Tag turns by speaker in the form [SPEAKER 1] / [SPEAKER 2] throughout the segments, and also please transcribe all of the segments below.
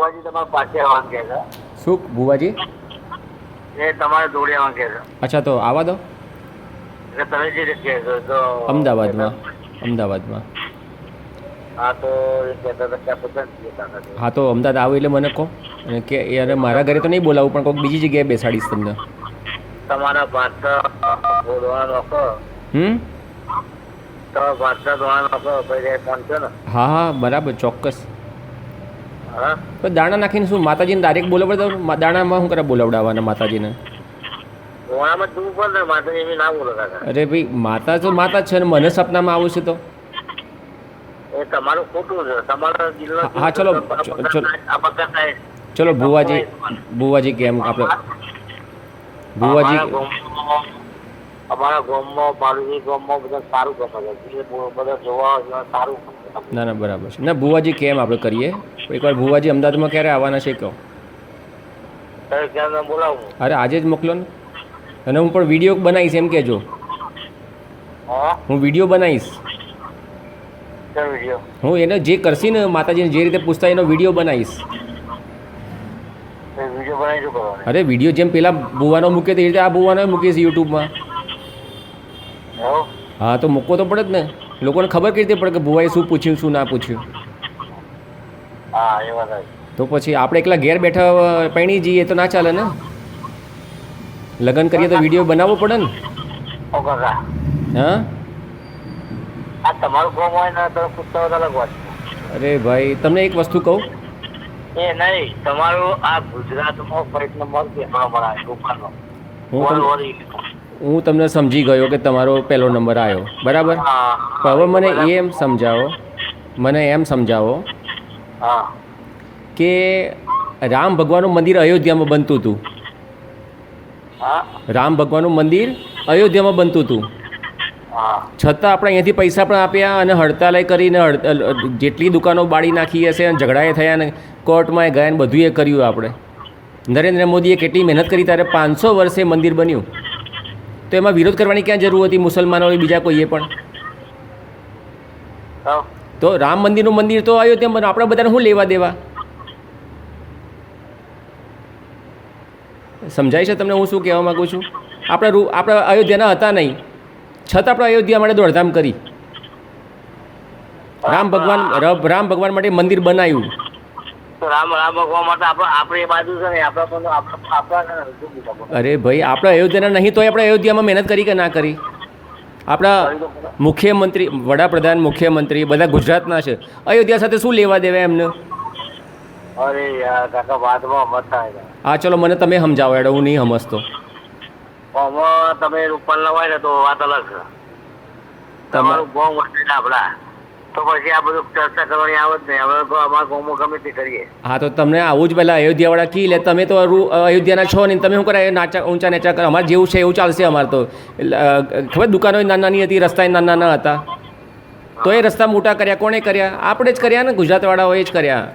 [SPEAKER 1] ભુવાજી તમારા પાસે આવવાનું કહે છે.
[SPEAKER 2] શું ભુવાજી?
[SPEAKER 1] એ તમારે જોડે આવવાનું કહે છે.
[SPEAKER 2] અચ્છા, તો આવવા દો.
[SPEAKER 1] એટલે તમે જે રીતે કહે છો તો
[SPEAKER 2] અમદાવાદમાં. અમદાવાદમાં.
[SPEAKER 1] હા, તો એ કહેતા હતા કે આ બધા જ કહેતા હતા.
[SPEAKER 2] હા, તો અમદાવાદ આવો એટલે મને કહો. અને કે યાર મારા ઘરે તો નહીં બોલાવું, પણ કોઈક બીજી જગ્યાએ બેસાડીશ તમને.
[SPEAKER 1] તમારા ભાષા બોલવાનો નોખો. તમારા ભાષા ધોવાનો નોખો ભાઈ ફોન છે ને.
[SPEAKER 2] હા હા, બરાબર, ચોક્કસ.
[SPEAKER 1] હા,
[SPEAKER 2] તો દાણા નાખીને શું માતાજીને ડાયરેક્ટ બોલાવડાવ? દાણામાં શું કરે બોલાવડાવવાના માતાજીને?
[SPEAKER 1] ધોણામાં તું પણ ને માતા એવી ના બોલો કાકા.
[SPEAKER 2] અરે ભાઈ, માતા તો માતા જ છે ને, મને સપનામાં આવું છે તો
[SPEAKER 1] એ તમારું ખોટું છે. તમારા જિલ્લો
[SPEAKER 2] હા, ચલો ચલો ભુવાજી કેમ આપણે ભુવાજી
[SPEAKER 1] અમારા ગામમાં પાડોશી ગામમાં બધા સારું ગમે છે. બધા જોવા સારું.
[SPEAKER 2] ના ના, બરાબર છે. ના, ભુવાજી કેમ આપણે કરીએ. એકવાર ભુવાજી અમદાવાદમાં ક્યારે આવવાના છે કહો.
[SPEAKER 1] ક્યાં બોલાવું?
[SPEAKER 2] અરે આજે જ મોકલો ને. અને હું પણ વિડીયો બનાવીશ એમ કહેજો.
[SPEAKER 1] હા,
[SPEAKER 2] હું વિડીયો બનાવીશ.
[SPEAKER 1] વિડીયો
[SPEAKER 2] હું એને જે કરશી ને માતાજીને જે રીતે પૂછતા એનો વિડીયો બનાવીશ.
[SPEAKER 1] વિડીયો બનાવી શું કરવાનું?
[SPEAKER 2] અરે વિડીયો જેમ પેલા ભુવાનો મૂકે તે રીતે આ ભુવાનો મૂકીશ યુટ્યુબમાં. હા, તો મૂકવો તો પડે જ ને. લોકોને ખબર કઈ રીતે પડે કે ભુવાએ શું પૂછ્યું શું ના પૂછ્યું.
[SPEAKER 1] હા, એ વાત.
[SPEAKER 2] તો પછી આપણે એકલા ઘેર બેઠા પૈણી જઈએ તો ના ચાલે ને. લગ્ન કરીએ તો વિડીયો બનાવવો પડે ને.
[SPEAKER 1] ઓ કાકા,
[SPEAKER 2] હા,
[SPEAKER 1] આ તમારું કામ હોય ને તો પૂછતા હોય અલગ વાત.
[SPEAKER 2] અરે ભાઈ, તમને એક વસ્તુ કહું.
[SPEAKER 1] એ નહીં, તમારું આ ગુજરાતમાં ફરી નંબર કેટલો મળે દુકાનનો?
[SPEAKER 2] હું તમને સમજી ગયો કે તમારો પહેલો નંબર આવ્યો, બરાબર. તો હવે મને એમ સમજાવો
[SPEAKER 1] હા,
[SPEAKER 2] કે રામ ભગવાનનું મંદિર અયોધ્યામાં બનતું હતું.
[SPEAKER 1] હા,
[SPEAKER 2] રામ ભગવાનનું મંદિર અયોધ્યામાં બનતું હતું.
[SPEAKER 1] હા,
[SPEAKER 2] છતાં આપણે અહીંયાથી પૈસા પણ આપ્યા અને હડતાલે કરીને જેટલી દુકાનો બાળી નાખી હશે અને ઝઘડાએ થયા ને કોર્ટમાં ગયા ને બધું એ કર્યું આપણે. નરેન્દ્ર મોદીએ કેટલી મહેનત કરી ત્યારે 500 વર્ષે મંદિર બન્યું. તો એમાં વિરોધ કરવાની ક્યાં જરૂર હતી મુસલમાનો બીજા કોઈએ પણ? તો રામ મંદિરનું મંદિર તો અયોધ્યામાં બન્યું. આપણે બધાને શું લેવા દેવા? સમજાય છે તમને હું શું કહેવા માગું છું? આપણે અયોધ્યાના હતા નહીં, છતાં આપણે અયોધ્યા માટે દોડધામ કરી. રામ ભગવાન માટે મંદિર બનાવ્યું.
[SPEAKER 1] રામ ભગવાન માટે આપણે એ બાજુ છે ને આપણા.
[SPEAKER 2] અરે ભાઈ, આપણે અયોધ્યાના નહીં તોય આપણે અયોધ્યામાં મહેનત કરી કે ના કરી? આપણા મુખ્યમંત્રી, વડાપ્રધાન, મુખ્યમંત્રી બધા ગુજરાતના છે. અયોધ્યા સાથે શું લેવા દેવા એમને?
[SPEAKER 1] અરે યાર કાકા, વાતમાં મત થાય.
[SPEAKER 2] હા, ચલો મને તમે સમજાવો એડો, હું નહીં સમજતો.
[SPEAKER 1] તમે રૂપાલના હોય ને તો વાત અલગ છે. તમારું ગામ વચ્ચે આપડા તો પછી આ બધું ચર્ચા કરવાની આવત નહીં. હવે અમારા ગામમાં ગમે તે કરીએ.
[SPEAKER 2] હા, તો તમને આવું જ પહેલાં અયોધ્યાવાળા કી લે. તમે તો અયોધ્યાના છો ને, તમે શું કરાય ઊંચા નેચા કરો? અમારે જેવું છે એવું ચાલશે. અમારે તો ખબર દુકાનો નાની હતી, રસ્તા નાના હતા, તો એ રસ્તા મોટા કર્યા. કોણે કર્યા? આપણે જ કર્યા ને, ગુજરાતવાળાઓએ જ કર્યા.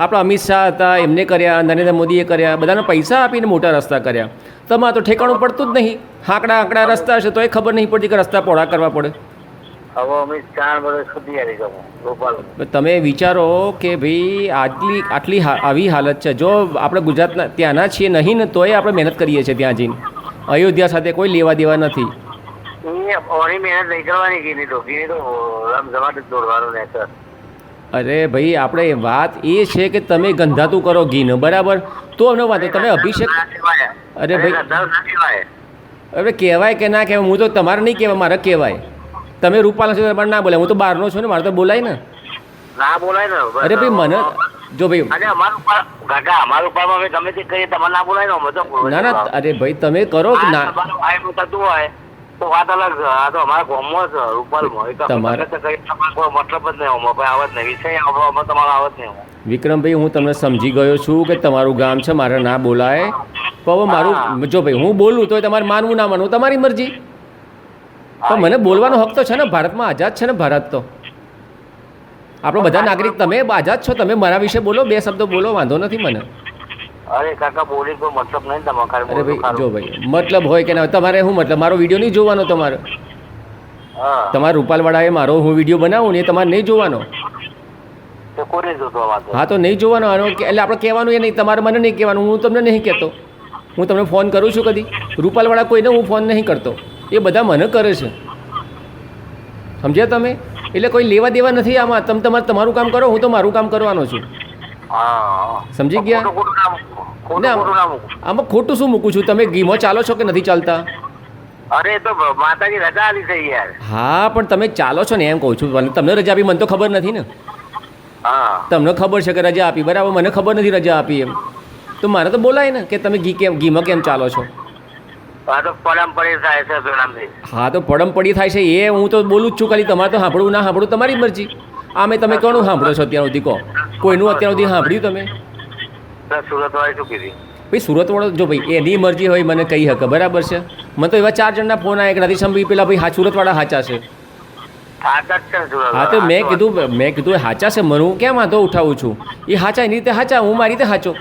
[SPEAKER 2] આપણા અમિત શાહ હતા, એમને કર્યા. નરેન્દ્ર મોદીએ કર્યા. બધાને પૈસા આપીને મોટા રસ્તા કર્યા. તમારે તો ઠેકાણું પડતું જ નહીં. આંકડા રસ્તા છે તો એ ખબર નહીં પડતી કે રસ્તા પહોળા કરવા પડે.
[SPEAKER 1] હવે અમિત શાહ બધે સુધી આવી ગયો.
[SPEAKER 2] તમે વિચારો કે ભાઈ આટલી આવી હાલત છે. જો આપણે ગુજરાતના ત્યાંના છીએ નહીં ને તોય આપણે મહેનત કરીએ છીએ ત્યાં જઈને. અયોધ્યા સાથે કોઈ લેવા દેવા નથી.
[SPEAKER 1] મહેનત નહીં કરવાની. ઘીની તો જમાટ દોડવાનું ને.
[SPEAKER 2] અરે ભાઈ, આપણે વાત એ છે કે તમે ગંધાતું કરો ઘીને, બરાબર, તો અમને વાંધો. તમે અભિષેક, અરે ભાઈ, હવે કહેવાય કે ના કહેવાય? હું તો તમારે નહીં કહેવાય, મારે કહેવાય. તમે રૂપાલા છો તમારે ના બોલાય. હું તો બહારનો છું ને, મારે તો બોલાય ને.
[SPEAKER 1] ના બોલાય ને.
[SPEAKER 2] અરે ભાઈ, મને જો ભાઈ,
[SPEAKER 1] ગમે તે કરીએ તમારે ના બોલાય ને.
[SPEAKER 2] ના ના, અરે ભાઈ તમે કરો કે ના
[SPEAKER 1] થતું હોય તો વાત અલગ છે. આ તો અમારા ગામમાં છે, રૂપાલમાં. તમારે મતલબ જ નહીં, આવત નહીં વિષય તમારો આવત નહીં.
[SPEAKER 2] વિક્રમભાઈ, હું તમને સમજી ગયો છું કે તમારું ગામ છે, મારે ના બોલાય. તો હવે મારું, જો ભાઈ, હું બોલું તો તમારે માનવું ના માનવું તમારી મરજી. તો મને બોલવાનો હક તો છે ને. ભારતમાં આઝાદ છે ને ભારત તો. આપણે બધા નાગરિક, તમે આઝાદ છો, તમે મારા વિશે બોલો, 2 શબ્દો બોલો, વાંધો નથી મને.
[SPEAKER 1] અરે કાકા, બોલી કોઈ મતલબ નહીં તમારે.
[SPEAKER 2] અરે ભાઈ, જો ભાઈ, મતલબ હોય કે ના હોય, તમારે શું મતલબ? મારો વિડીયો નહીં જોવાનો તમારે? તમારા રૂપાલવાળાએ મારો હું વિડીયો બનાવું ને એ તમારે નહીં જોવાનો?
[SPEAKER 1] તો કોને જોતો વાંધો
[SPEAKER 2] હા તો નહીં જોવાનો આનો એટલે આપણે કહેવાનું એ નહીં, તમારે મને નહીં કહેવાનું, હું તમને નહીં કહેતો. હું તમને ફોન કરું છું કદી? રૂપાલવાળા કોઈને હું ફોન નહીં કરતો, એ બધા મને કરે છે, સમજ્યા તમે? એટલે કોઈ લેવા દેવા નથી આમાં. તમે તમારું કામ કરો, હું તો મારું કામ કરવાનો છું.
[SPEAKER 1] હા
[SPEAKER 2] સમજી ગયા?
[SPEAKER 1] ખોટું ના મૂકો. ખોટું
[SPEAKER 2] ના,
[SPEAKER 1] ખોટું ના મૂકો.
[SPEAKER 2] આમાં ખોટું શું મૂકું છું? તમે ઘીમાં ચાલો છો કે નથી ચાલતા?
[SPEAKER 1] અરે એ તો માતાજી રજા આલી છે યાર.
[SPEAKER 2] હા પણ તમે ચાલો છો ને એમ કહું છું. તમને રજા આપી મને તો ખબર નથી ને.
[SPEAKER 1] હા
[SPEAKER 2] તમને ખબર છે કે રજા આપી, બરાબર, મને ખબર નથી રજા આપી એમ. તો મારે તો બોલાય ને કે તમે ઘીમાં કેમ ચાલો છો?
[SPEAKER 1] આ તો પડમ પડી થાય છે પેલાથી.
[SPEAKER 2] હા તો પડમ પડી થાય છે એ હું તો બોલું જ છું. ખાલી તમારે તો સાંભળવું ના સાંભળવું તમારી મરજી. આમે તમે કોનું સાંભળો છો અત્યાર સુધી? કહો કોઈનું અત્યાર સુધી સાંભળ્યું તમે?
[SPEAKER 1] સુરત વાળી શું કીધી?
[SPEAKER 2] ભાઈ સુરતવાળો જો ભાઈ એની મરજી હોય મને કહી શકે, બરાબર છે? મને તો એવા 4 જણના ફોન આવ્યા કે નથી સંભળી પેલા ભાઈ હા સુરતવાળા સાચા છે.
[SPEAKER 1] સાચા જ છે ને સુરત.
[SPEAKER 2] હા તો મેં કીધું એ સાચા છે, મને હું કેમ વાંધો ઉઠાવું છું? એ સાચા એની રીતે સાચા, હું મારી રીતે સાચો.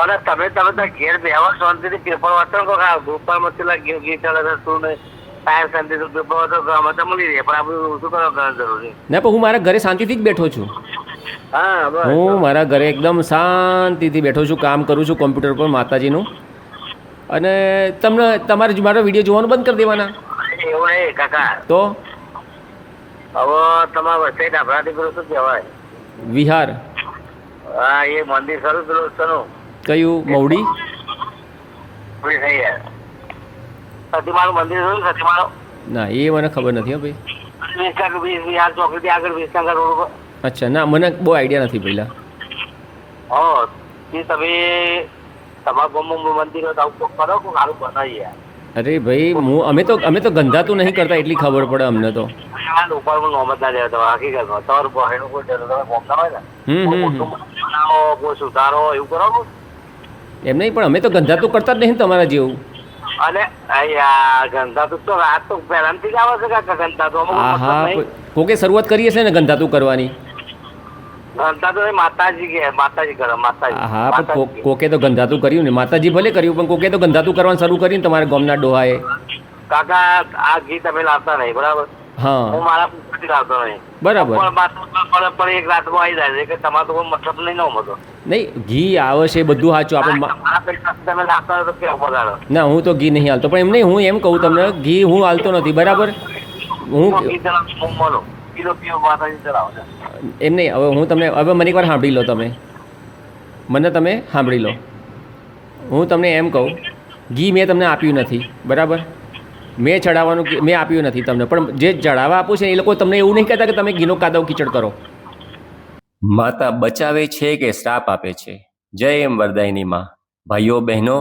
[SPEAKER 1] અને તમે તો ઘેર બેહવા શાંતિથી પેપર વાંચો ને ગ્રુપમાં ગીત ચાલે છે શું નહીં સાહેબ શાંતિથી પેપર વાંચો અમે તો મળી રહે પણ આપણે શું કરવા જરૂરી?
[SPEAKER 2] ના પણ હું મારા ઘરે શાંતિથી જ બેઠો છું.
[SPEAKER 1] હા બસ.
[SPEAKER 2] હું મારા ઘરે એકદમ શાંતિથી બેઠો છું, કામ કરું છું કોમ્પ્યુટર પર માતાજીનું. અને તમારે મારો વિડીયો જોવાનું બંધ કરી દેવાના.
[SPEAKER 1] એવું નહીં કાકા.
[SPEAKER 2] તો
[SPEAKER 1] હવે તમારા વચ્ચે ડાભરાથી પેલું શું કહેવાય?
[SPEAKER 2] વિહાર
[SPEAKER 1] હા એ મંદિર ખરું પેલું શેનું?
[SPEAKER 2] કયું? મવડી?
[SPEAKER 1] પૂરી થઈ યાર. સતીમાનું મંદિર જોયું? સતીમાનું
[SPEAKER 2] ના એ મને ખબર નથી હો ભાઈ.
[SPEAKER 1] વિહાર ચોકડી આગળ વિસનગર રોડ ઉપર.
[SPEAKER 2] અચ્છા, ના મને બહુ આઈડિયા નથી પહેલાં.
[SPEAKER 1] હા એ તમે તમારા ગામમાં મંદિર હોય તો આવું કોક કરો કોક સારું બનાવી યાર.
[SPEAKER 2] અરે ભાઈ અમે તો ગંધાતું નહીં કરતા એટલી ખબર પડે અમને તો.
[SPEAKER 1] ઉપર નોમત ના લેવા તમે હકીકત તમારું બહેનું કોઈ જરૂર તમે બોમતા હોય ને બનાવો કોઈ સુધારો એવું કરો.
[SPEAKER 2] એમ નહીં પણ અમે તો ગંધાતું કરતા જ નહીં તમારા જેવું.
[SPEAKER 1] અને ગંધાતું તો રાત તો પહેલાથી જ આવે છે કાકા ગંધાતું.
[SPEAKER 2] હા હા કોકે શરૂઆત કરીએ છે ને ગંધાતું કરવાની.
[SPEAKER 1] ગંધાતું માતાજી કે માતાજી કરે માતાજી.
[SPEAKER 2] હા પણ કોકે તો ગંધાતું કર્યું ને, માતાજી ભલે કર્યું પણ કોકે તો ગંધાતું કરવાનું શરૂ કર્યું ને તમારા ગામના ડોહાએ.
[SPEAKER 1] કાકા આ ગીત અમે લાવતા નહીં બરાબર.
[SPEAKER 2] હા
[SPEAKER 1] હું મારા પૂછતી લાવતો નહીં
[SPEAKER 2] બરાબર.
[SPEAKER 1] પણ એક રાતમાં આવી જાય છે કે તમારો તો કોઈ મતલબ નહીં ન મળતો.
[SPEAKER 2] નહીં ઘી આવે છે બધું સાચું આપણે.
[SPEAKER 1] તમે લાવતા હોય તો કેવું પધારો.
[SPEAKER 2] ના હું તો ઘી નહીં હાલતો, પણ એમ નહીં, હું એમ કહું તમને ઘી હું હાલતો નથી, બરાબર. હું
[SPEAKER 1] કિલો પીવો માતાજી ચલાવો છે.
[SPEAKER 2] એમ નહીં, હવે મને એકવાર સાંભળી લો. તમે સાંભળી લો. હું તમને એમ કહું, ઘી મેં તમને આપ્યું નથી, બરાબર. મેં ચડાવવાનું મેં આપ્યું નથી તમને, પણ જે ચડાવવા આપું છે એ લોકો તમને એવું નહીં કહેતા કે તમે ઘીનો કાદવ કીચડ કરો. માતા બચાવે છે કે શ્રાપ આપે છે? જય એમ વરદાયની માં. ભાઈઓ બહેનો,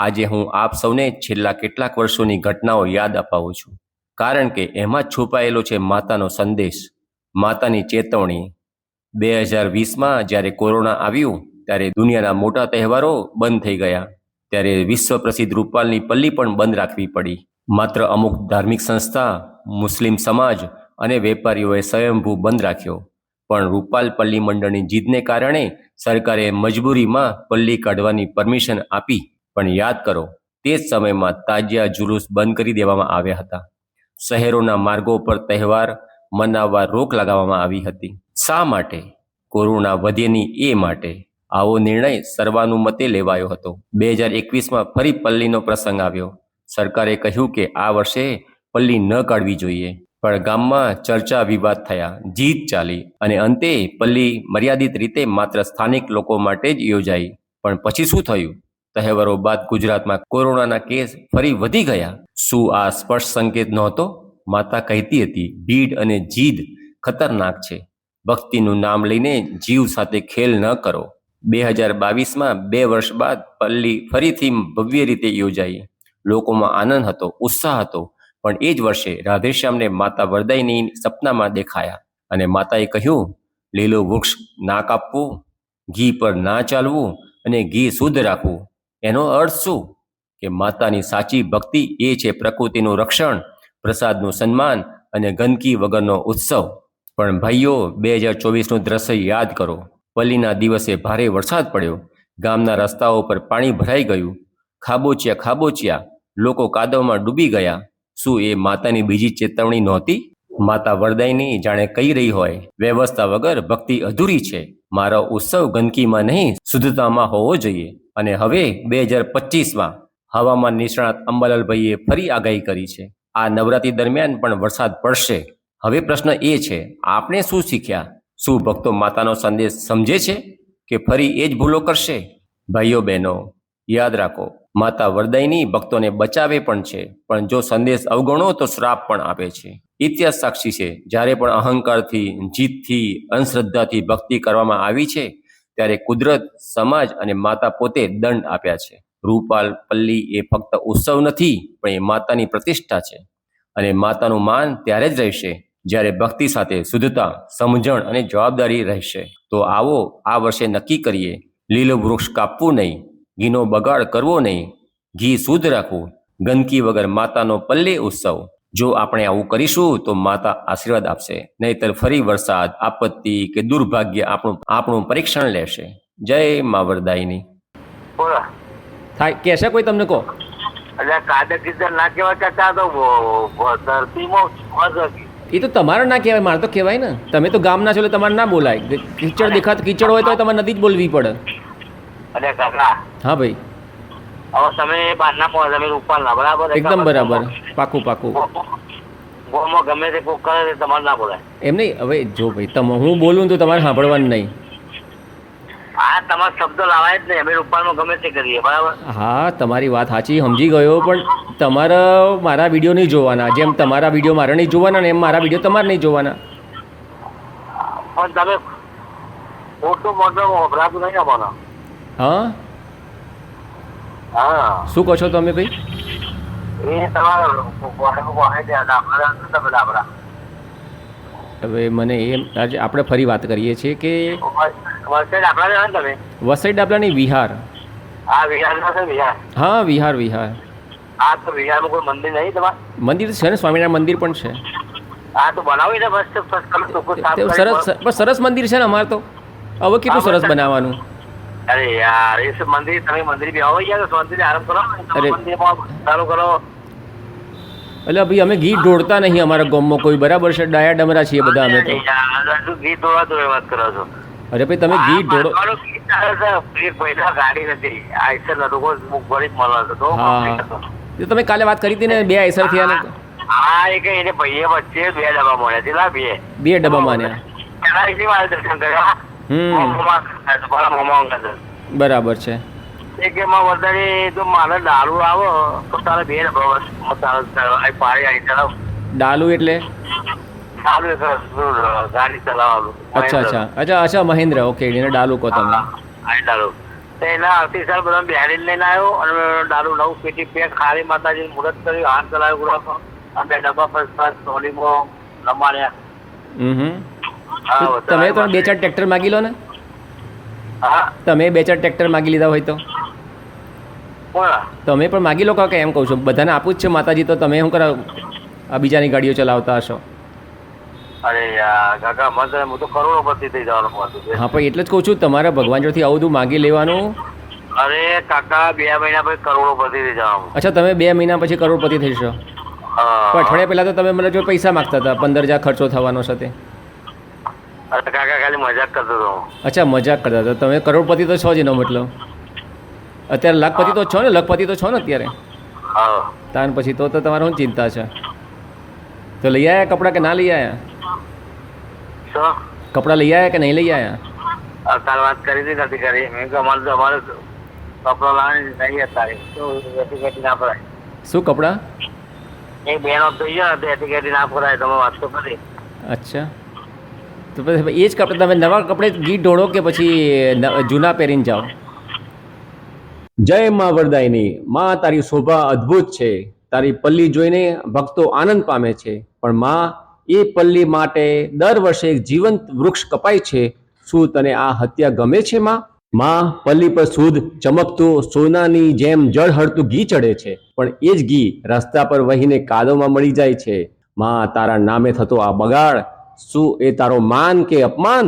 [SPEAKER 2] આજે હું આપ સૌને છેલ્લા કેટલાક વર્ષોની ઘટનાઓ યાદ અપાવું છું, કારણ કે એમાં છુપાયેલો છે માતાનો સંદેશ, માતાની ચેતવણી. 2020માં જ્યારે કોરોના આવ્યું ત્યારે દુનિયાના મોટા તહેવારો બંધ થઈ ગયા, ત્યારે વિશ્વ પ્રસિદ્ધ રૂપાલની પલ્લી પણ બંધ રાખવી પડી. માત્ર અમુક ધાર્મિક સંસ્થા, મુસ્લિમ સમાજ અને વેપારીઓએ સ્વયંભૂ બંધ રાખ્યો. પણ રૂપાલ પલ્લી મંડળની જીદને કારણે સરકારે મજબૂરીમાં પલ્લી કાઢવાની પરમિશન આપી. પણ યાદ કરો, તે જ સમયમાં તાજિયા જુલુસ બંધ કરી દેવામાં આવ્યા હતા. શહેરોના માર્ગો પર તહેવાર મનાવવા રોક લગાવવામાં આવી હતી. શા માટે? કોરોના વધે નહીં એ માટે. આવો નિર્ણય સર્વાનુમતે લેવાયો હતો. 2021માં ફરી પલ્લીનો પ્રસંગ આવ્યો. સરકારે કહ્યું કે આ વર્ષે પલ્લી ન કાઢવી જોઈએ, પણ ગામમાં ચર્ચા વિવાદ થયા, જીત ચાલી અને અંતે પલ્લી મર્યાદિત રીતે માત્ર સ્થાનિક લોકો માટે જ યોજાઈ. પણ પછી શું થયું? તહેવારો બાદ ગુજરાતમાં કોરોનાના કેસ ફરી વધી ગયા. શું આ સ્પષ્ટ સંકેત નહોતો? માતા કહેતી હતી, ભીડ અને જીદ ખતરનાક છે. ભક્તિનું નામ લઈને જીવ સાથે ખેલ ન કરો. 2022માં 2 વર્ષ બાદ પલ્લી ફરીથી ભવ્ય રીતે યોજાઈ. લોકોમાં આનંદ હતો, ઉત્સાહ હતો. પણ એ જ વર્ષે રાધેશ્યામને માતા વરદાયની સપનામાં દેખાયા અને માતાએ કહ્યું, લીલું વૃક્ષ ના કાપવું, ઘી પર ના ચાલવું અને ઘી શુદ્ધ રાખવું. એનો અર્થ શું? કે માતાની સાચી ભક્તિ એ છે પ્રકૃતિનું રક્ષણ, પ્રસાદનું સન્માન અને ગંદકી વગરનો ઉત્સવ. પણ ભાઈઓ, 2024નું દ્રશ્ય યાદ કરો. પલ્લીના દિવસે ભારે વરસાદ પડ્યો. ગામના રસ્તાઓ પર પાણી ભરાઈ ગયું. ખાબોચિયા, લોકો કાદવમાં ડૂબી ગયા. શું એ માતાની બીજી ચેતવણી નહોતી? માતા વરદાયની જાણે કહી રહી હોય, વ્યવસ્થા વગર ભક્તિ અધૂરી છે. મારો ઉત્સવ ગંદકીમાં નહીં શુદ્ધતામાં હોવો જોઈએ. અને હવે 2025માં હવામાન નિષ્ણાત અંબાલાલભાઈએ ફરી આગાહી કરી છે. આ નવરાત્રી દરમિયાન પણ વરસાદ પડશે. હવે પ્રશ્ન એ છે, આપણે શું શીખ્યા? શું ભક્તો માતાનો સંદેશ સમજે છે કે ફરી એ જ ભૂલો કરશે? ભાઈઓ બહેનો, યાદ રાખો, માતા વરદાયની ભક્તોને બચાવે પણ છે, પણ જો સંદેશ અવગણો તો શ્રાપ પણ આપે છે. ઇતિહાસ સાક્ષી છે, જ્યારે પણ અહંકારથી, જીતથી, અંધશ્રદ્ધાથી ભક્તિ કરવામાં આવી છે, ત્યારે કુદરત, સમાજ અને માતા પોતે દંડ આપ્યા છે. રૂપાલ પલ્લી એ ફક્ત ઉત્સવ નથી, પણ એ માતાની પ્રતિષ્ઠા છે. અને માતાનું માન ત્યારે જ રહેશે જ્યારે ભક્તિ સાથે શુદ્ધતા, સમજણ અને જવાબદારી રહેશે. તો આવો આ વર્ષે નક્કી કરીએ, લીલું વૃક્ષ કાપવું નહીં, ઘીનો બગાડ કરવો નહીં, ઘી શુદ્ધ રાખવું, ગંદકી વગર માતાનો પલ્લે ઉત્સવ. જો આપણે આવું કરીશું તો માતા આશીર્વાદ આપશે, નહીતર ફરી વરસાદ, આપત્તિ કે દુર્ભાગ્ય આપણું પરીક્ષણ લેશે. જય મા વરદાયની.
[SPEAKER 1] બોલો.
[SPEAKER 2] થાય કહેશે કોઈ તમને કહો?
[SPEAKER 1] એટલે કાદા કીધર ના કહેવાય કાકા, તો ધરતીમાં
[SPEAKER 2] એ તો તમારે ના કહેવાય, મારે તો કહેવાય ને. તમે તો ગામના છો એટલે તમારે ના બોલાય. કીચડ દેખાત કીચડ હોય તો તમારે નદી જ બોલવી પડે.
[SPEAKER 1] અરે કાકા.
[SPEAKER 2] હા ભાઈ.
[SPEAKER 1] હવે તમે બહારના પો, તમે રૂપાલના, બરાબર?
[SPEAKER 2] એકદમ બરાબર, પાકું પાકું.
[SPEAKER 1] ગોમાં ગમે તે કોક કરે તે તમારે ના બોલાય.
[SPEAKER 2] એમ નહીં, હવે જો ભાઈ તમે હું બોલું તો તમારે સાંભળવાનું નહીં.
[SPEAKER 1] હા, તમારા શબ્દો લાવાય જ નહીં, અમે રૂપાલમાં ગમે તે કરીએ, બરાબર?
[SPEAKER 2] હા, તમારી વાત સાચી, સમજી ગયો, પણ તમારે મારા વિડીયો નહીં જોવાના. જેમ તમારા વિડીયો મારે નહીં જોવાના ને એમ મારા વિડીયો તમારે નહીં જોવાના.
[SPEAKER 1] પણ તમે ખોટું મોટું વપરાતું નહીં આપવાનો.
[SPEAKER 2] હા,
[SPEAKER 1] હા.
[SPEAKER 2] શું કહો છો તમે ભાઈ?
[SPEAKER 1] એ તમારા બરાબર.
[SPEAKER 2] હવે મને એમ આજે આપણે ફરી વાત કરીએ છીએ કે
[SPEAKER 1] વરસાદ આપણા ને તમે
[SPEAKER 2] વસઈ ડાબલાની વિહાર.
[SPEAKER 1] હા, વિહારમાં છે, વિહાર.
[SPEAKER 2] હા, વિહાર વિહાર.
[SPEAKER 1] હા, તો વિહારમાં કોઈ મંદિર નહીં તમારે?
[SPEAKER 2] મંદિર છે ને, સ્વામિનારાયણ મંદિર પણ છે.
[SPEAKER 1] હા, તો બનાવી ને બસ
[SPEAKER 2] સરસ સરસ મંદિર છે ને અમારે તો. હવે કેટલું સરસ બનાવવાનું.
[SPEAKER 1] અરે યાર, એ મંદિર તમે મંદિર બી આવો યાર, મંદિર આરામ કરો, મંદિરમાં ચાલુ કરો.
[SPEAKER 2] એટલે ભાઈ અમે ઘી ઢોળતા નહીં અમારા ગામમાં કોઈ, બરાબર છે? ડાયા ડમરા છીએ બધા અમે તો.
[SPEAKER 1] ઘી ઢોળવા તો વાત કરો છો?
[SPEAKER 2] અરે ભાઈ તમે ઘી ઢોળો.
[SPEAKER 1] પૈસા ગાડી નથી, આઈસર નતો ગરીબ મળવા તો.
[SPEAKER 2] હા, તમે કાલે વાત કરી હતી ને, 2 આઈસર થયા ને.
[SPEAKER 1] હા, એ કઈ એને ભાઈએ વચ્ચે 2 ડબ્બા મળ્યા છે.
[SPEAKER 2] 2 ડબ્બા માન્યા.
[SPEAKER 1] દર્શન કર્યા.
[SPEAKER 2] બરાબર છે.
[SPEAKER 1] એક એમાં વધારે તો મારે દારૂ આવો તો તારે 2 ડબ્બા પાડી આવી ચલાવ.
[SPEAKER 2] ડાલુ એટલે
[SPEAKER 1] ગાડી ચલાવવાનું.
[SPEAKER 2] અચ્છા, મહેન્દ્ર. ઓકે, એને ડાલુ કહો તમે.
[SPEAKER 1] ડાલુ તો એના આવતી સાલ બધા બિહારી લઈને આવ્યો અને ડાલુ 9 પેટી પેક ખાલી માતાજી મુહૂર્ત કર્યું, હાથ ચલાવ્યો ગુલાબ અને 2 ડબ્બા ફર્સ્ટ ટ્રોલીમાં રમાડ્યા.
[SPEAKER 2] તમે તો 2-4 ટ્રેક્ટર માગી લો ને.
[SPEAKER 1] હા,
[SPEAKER 2] તમે 2-4 ટ્રેક્ટર માગી લીધા હોય તો તમે પણ માગી લો કે એમ કહું છું. બધાને આપવું જ છે માતાજી, તો તમે શું કરો આ બીજાની ગાડીઓ ચલાવતા હશો?
[SPEAKER 1] અરે યાર કાકા, હું તો કરોડોપતિ થઈ જવાનું.
[SPEAKER 2] હા, પણ એટલે જ કહું છું, તમારે ભગવાન જોડથી આવું બધું માગી લેવાનું.
[SPEAKER 1] અરે કાકા, 2 મહિના પછી કરોડોપતિ થઈ જવાનું.
[SPEAKER 2] અચ્છા, તમે 2 મહિના પછી કરોડપતિ થઈશો? પણ અઠવાડિયા પહેલા તો તમે મને જો પૈસા માગતા હતા, 15,000 ખર્ચો થવાનો છે.
[SPEAKER 1] અરે કાકા, ખાલી મજાક કરતો હતો.
[SPEAKER 2] અચ્છા, મજાક કરતા હતા. તમે કરોડપતિ તો છો જ એનો મતલબ. અત્યારે લાખપતિ તો છો ને, લખપતિ તો છો ને અત્યારે.
[SPEAKER 1] હા,
[SPEAKER 2] તાન પછી તો તમારે શું ચિંતા છે? તો લઈ આવ્યા કપડાં કે ના લઈ આવ્યા? કપડાં લઈ આવ્યા કે નહીં લઈ આવ્યા?
[SPEAKER 1] કાલ વાત કરી હતી, નથી કરી. મેં કહ્યું અમારે કપડા લાવવાની નહીં અત્યારે, એટીકેટી ના ભરાય.
[SPEAKER 2] શું કપડાં?
[SPEAKER 1] એક બેન થઈ ગયો ને, એટીકેટી ના ભરાય. તમે વાત તો કરી.
[SPEAKER 2] અચ્છા, તો પછી એ જ કપડાં તમે નવા કપડે ગીત ઢોળો કે પછી જૂના પહેરીને જાઓ? જય મા વરદાયની. માં, તારી શોભા અદ્ભુત છે. તારી પલ્લી જોઈને ભક્તો આનંદ પામે છે, પણ માં, એ પલ્લી માટે દર વર્ષે એક જીવંત વૃક્ષ કપાય છે. શું તને આ હત્યા ગમે છે માં? માં, પલ્લી પર શુદ્ધ ચમકતું સોનાની જેમ જળહળતું ઘી ચડે છે, પણ એ જ ઘી રસ્તા પર વહીને કાદવમાં મળી જાય છે. માં, તારા નામે થતો આ બગાડ, શું એ તારો માન કે અપમાન?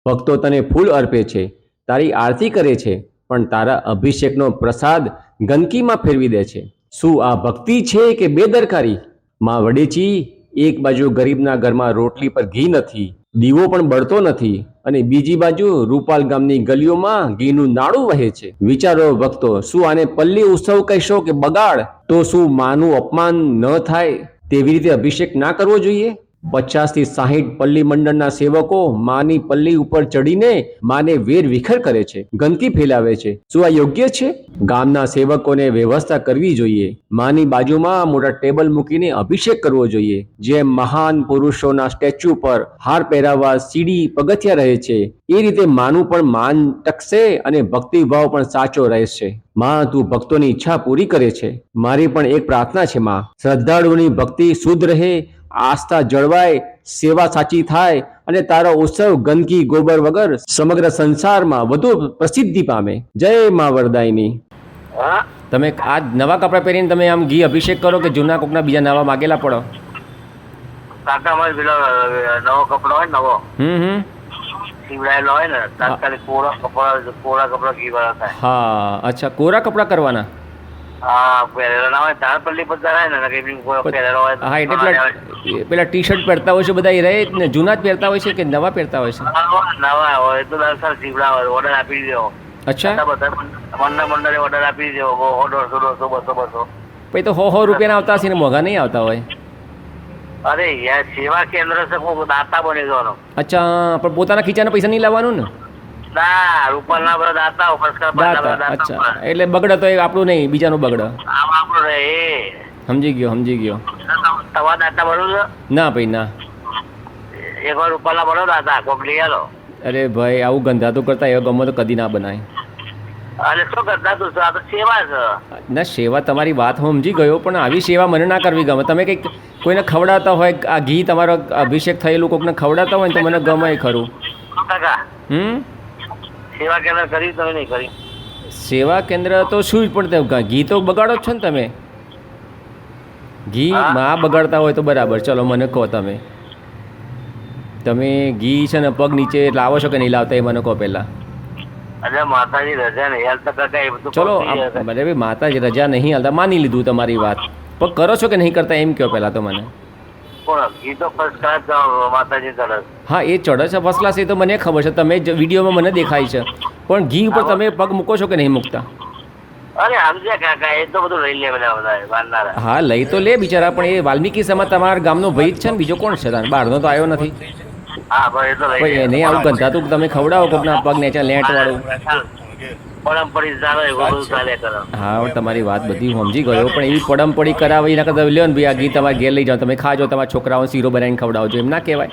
[SPEAKER 2] ભક્તો તને ફૂલ અર્પે છે, તારી આરતી કરે છે, પણ તારા અભિષેકનો પ્રસાદ ગંદકીમાં ફેરવી દે છે. શું આ ભક્તિ છે કે બેદરકારી? માં વડેચી, એક બાજુ ગરીબના ઘરમાં રોટલી પર ઘી નથી, દીવો પણ બળતો નથી, અને બીજી બાજુ રૂપાલ ગામની ગલીઓમાં ઘીનું નાળું વહે છે. વિચારો ભક્તો, શું આને પલ્લી ઉત્સવ કહેશો કે બગાડ? તો શું માનું અપમાન ન થાય તેવી રીતે અભિષેક ના કરવો જોઈએ? 50 થી 60 પલ્લી મંડળના સેવકો માની પલ્લી ઉપર ચડીને માને વેર વિખેર કરે છે, ગંદકી ફેલાવે છે. શું આ યોગ્ય છે? ગામના સેવકોને વ્યવસ્થા કરવી જોઈએ. માની બાજુમાં મોટા ટેબલ મૂકીને અભિષેક કરવો જોઈએ. જેમ મહાન પુરુષોના સ્ટેચ્યુ પર હાર પહેરાવવા સીડી પગથિયા રહે છે, એ રીતે માનું પણ માન ટકશે અને ભક્તિભાવ પણ સાચો રહેશે. માં, તું ભક્તોની ઈચ્છા પૂરી કરે છે. મારી પણ એક પ્રાર્થના છે માં, શ્રદ્ધાળુઓની ભક્તિ શુદ્ધ રહે, આસ્થા જળવાય, સેવા સાચી થાય અને તારો ઉત્સવ ગંદકી ગોબર વગર સમગ્ર સંસારમાં વધુ પ્રસિદ્ધિ પામે. જય મા વરદાયની.
[SPEAKER 1] હા
[SPEAKER 2] તમે આ નવા કપડાં પહેરીને તમે આમ ઘી અભિષેક કરો કે જૂના કોકના બીજા નવા માગેલા પડો?
[SPEAKER 1] કાકા મારે પેલો નવો કપડો હોય ને, નવો
[SPEAKER 2] હમ
[SPEAKER 1] સીવડાયેલો હોય ને, તાત્કાલિક કોરા કપડા ઘી વાળા થાય.
[SPEAKER 2] હા, અચ્છા, કોરા કપડાં કરવાના?
[SPEAKER 1] હા, પહેરેલા ના હોય તાર પલ્લી પર ચડાય ને, કે એમની કોઈ પહેરેલો હોય.
[SPEAKER 2] હા, એટલે પેલા ટી શર્ટ પહેરતા હોય છે બધા, એ રહે જ ને? જૂના જ પહેરતા હોય છે કે નવા પહેરતા હોય છે?
[SPEAKER 1] નવા હોય તો સર સીવડા હોય, ઓર્ડર આપી દેવો.
[SPEAKER 2] અચ્છા,
[SPEAKER 1] મંડળે ઓર્ડર આપી દેવો, 150, 200, 200.
[SPEAKER 2] પછી તો 100 રૂપિયાના આવતા હશે ને, મોંઘા નહીં આવતા હોય?
[SPEAKER 1] અરે યાર, સેવા કેન્દ્ર છે, કોઈ દાતા બની જવાનો.
[SPEAKER 2] અચ્છા, પણ પોતાના ખીચાના પૈસા નહીં લાવવાનું ને?
[SPEAKER 1] ના, રૂપાલના બધા દાતા ફસકા
[SPEAKER 2] દાતા, અચ્છા, એટલે બગડે તો એ આપણું નહીં, બીજાનું બગડે.
[SPEAKER 1] આમ આપણું રે એ.
[SPEAKER 2] સમજી ગયો, સમજી ગયો.
[SPEAKER 1] તમારા દાતા બનો છો?
[SPEAKER 2] ના ભાઈ ના.
[SPEAKER 1] એકવાર રૂપાલના બનો દાતા, કોક લઈ આલો.
[SPEAKER 2] અરે ભાઈ, આવું ગંધાતું કરતા એવો ગમો તો કદી ના બનાય.
[SPEAKER 1] અરે શું કરતા તું? આ તો સેવા છે.
[SPEAKER 2] ના, સેવા તમારી વાત હું સમજી ગયો, પણ આવી સેવા મને ના કરવી ગમે. તમે કંઈક કોઈને ખવડાવતા હોય, આ ઘી તમારો અભિષેક થયેલું કોકને ખવડાવતા હોય ને તો મને ગમે ખરું.
[SPEAKER 1] કાકા,
[SPEAKER 2] હમ
[SPEAKER 1] સેવા કેન્દ્ર કરી તમે નહીં કરી?
[SPEAKER 2] સેવા કેન્દ્ર તો શું જ પણ ઘી તો બગાડો જ છો ને તમે. ઘી માં બગાડતા હોય તો બરાબર, ચલો મને કહો તમે ઘી છે ને પગ નીચે લાવો છો કે નહીં લાવતા એ મને કહો પહેલા.
[SPEAKER 1] અરે માતાજી રજા નહીં હાલતા કાકા, એ બધું
[SPEAKER 2] ચલો મને ભાઈ માતાજી રજા નહીં હાલતા, માની લીધું તમારી વાત, પણ કરો છો કે નહીં કરતા એમ કહો પહેલા તો મને.
[SPEAKER 1] ઘી તો ફર્સ્ટ ક્લાસ માતાજી તરફ.
[SPEAKER 2] હા, એ ચડે છે ફર્સ્ટ ક્લાસ, એ તો મને ખબર છે, તમે વિડીયોમાં મને દેખાય છે, પણ ઘી ઉપર તમે પગ મૂકો છો કે નહીં મૂકતા?
[SPEAKER 1] અરે સમજ્યા કાકા, એ તો બધું લઈ લે બધા વાનનારા.
[SPEAKER 2] હા, લઈ તો લે બિચારા, પણ એ વાલ્મીકી સમાજ તમારા ગામનો ભાઈ જ છે ને, બીજો કોણ છે? બહારનો તો આવ્યો નથી.
[SPEAKER 1] હા ભાઈ, એ તો લઈ લે.
[SPEAKER 2] એને આવું ગંધાતું તમે ખવડાવો કોકના પગ ને લેટ વાળું.
[SPEAKER 1] પડમપડી ચાલે એવું બધું ચાલે કરો.
[SPEAKER 2] હા, તમારી વાત બધી હું સમજી ગયો, પણ એવી પડમપડી કરાવે એના કરતાં લ્યો ને ભાઈ, આ ઘી તમારે ઘેર લઈ જાઓ, તમે ખાજો, તમારા છોકરાઓને શીરો બનાવીને ખવડાવજો, એમ ના કહેવાય?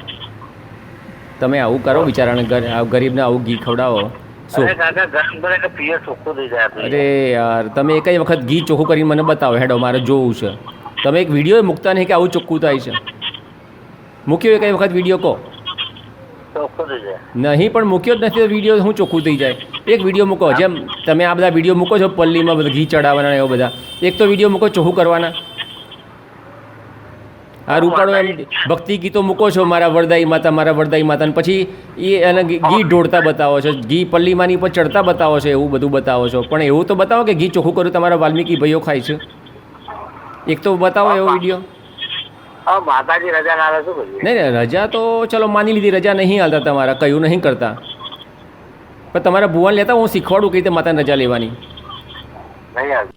[SPEAKER 2] તમે આવું કરો બિચારાને, ગરીબને આવું ઘી ખવડાવો.
[SPEAKER 1] અરે કાકા, ગરમ કરે કે પિયર ચોખ્ખું થઈ જાય.
[SPEAKER 2] અરે યાર, તમે એકઈ વખત ઘી ચોખ્ખું કરીને મને બતાવો, હેડો, મારે જોવું છે. તમે એક વિડીયો મૂકતા નહીં કે આવું ચોખ્ખું થાય છે? મૂક્યો એકઈ વખત વિડીયો કહો?
[SPEAKER 1] ચોખ્ખું થઈ જાય.
[SPEAKER 2] નહીં, પણ મૂક્યો જ નથી તો વિડીયો શું ચોખ્ખું થઈ જાય? એક વિડીયો મૂકો, જેમ તમે આ બધા વિડીયો મૂકો છો પલ્લીમાં બધા ઘી ચડાવવાના એવો બધા, એક તો વિડીયો મૂકો ચોખ્ખું કરવાના. આ રૂપાળો એમ ભક્તિ ગીતો મૂકો છો, મારા વરદાઈ માતા, મારા વરદાઈ માતા, અને પછી એ એને ઘી ઢોળતા બતાવો છો, ઘી પલ્લીમાંની પર ચડતા બતાવો છો, એવું બધું બતાવો છો. પણ એવું તો બતાવો કે ઘી ચોખ્ખું કર્યું તમારા વાલ્મીકી ભાઈઓ ખાય છે, એક તો બતાવો એવો વિડીયો.
[SPEAKER 1] માતાજી રજા ના શું કરીએ?
[SPEAKER 2] નહીં, રજા તો ચલો માની લીધી, રજા નહીં હાલતા તમારા, કયું નહીં કરતા, પણ તમારા ભુવન લેતા હું શીખવાડું કઈ રીતે માતાને રજા લેવાની.